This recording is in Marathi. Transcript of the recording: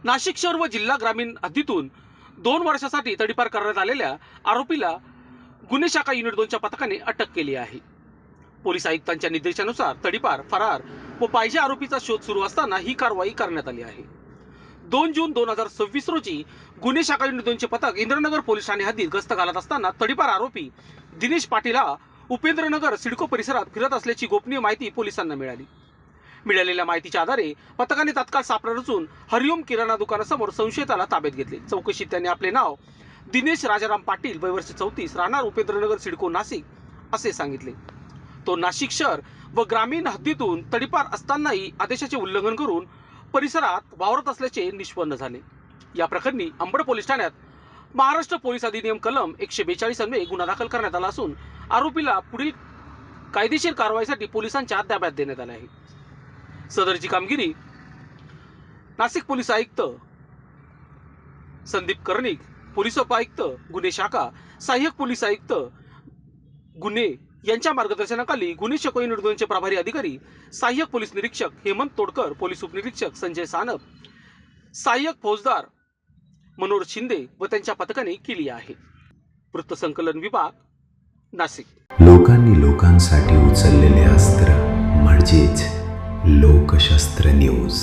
नाशिक शहर व जिल्हा ग्रामीण हद्दीतून 2 वर्षासाठी तडीपार करण्यात आलेल्या आरोपीला गुन्हे शाखा युनिट 2च्या पथकाने अटक केली आहे। पोलीस आयुक्तांच्या निर्देशानुसार तडीपार, फरार व पाहिजे आरोपीचा शोध सुरू असताना ही कारवाई करण्यात आली आहे। 2 जून 2026 रोजी गुन्हे शाखा युनिट 2चे पथक इंद्रनगर पोलीस ठाणे हद्दीत गस्त घालत असताना तडीपार आरोपी दिनेश पाटील हा उपेंद्रनगर सिडको परिसरात फिरत असल्याची गोपनीय माहिती पोलिसांना मिळाली। मिळालेल्या माहितीच्या आधारे पथकाने तात्काळ सापळा रचून हरिओम किराणा दुकानासमोर संशयिताला ताब्यात घेतले। चौकशीत त्यांनी आपले नाव दिनेश राजाराम पाटील, वय वर्ष 34, राहणार उपेंद्रनगर सिडको नाशिक असे सांगितले। तो नाशिक शहर व ग्रामीण हद्दीतून तडीपार असतानाही आदेशाचे उल्लंघन करून परिसरात वावरत असल्याचे निष्पन्न झाले। या प्रकरणी अंबड पोलीस ठाण्यात महाराष्ट्र पोलीस अधिनियम कलम 142 अन्वये गुन्हा दाखल करण्यात आला असून आरोपीला पुढील कायदेशीर कारवाईसाठी पोलिसांच्या ताब्यात देण्यात आले आहे। सदरची कामगिरी नाशिक पोलीस आयुक्त संदीप कर्णिक, पोलीस उपायुक्त गुन्हे शाखा, सहाय्यक पोलीस आयुक्त गुन्हे यांच्या मार्गदर्शनाखाली गुन्हे शाखा युनिट 2चे प्रभारी अधिकारी सहाय्यक पोलीस निरीक्षक हेमंत तोडकर, पोलीस उपनिरीक्षक संजय सानप, सहाय्यक फौजदार मनोज शिंदे व त्यांच्या पथकाने केली आहे। वृत्तसंकलन विभाग, नाशिक। लोकांनी लोकांसाठी उचललेले अस्त्र म्हणजेच लोकशास्त्र न्यूज।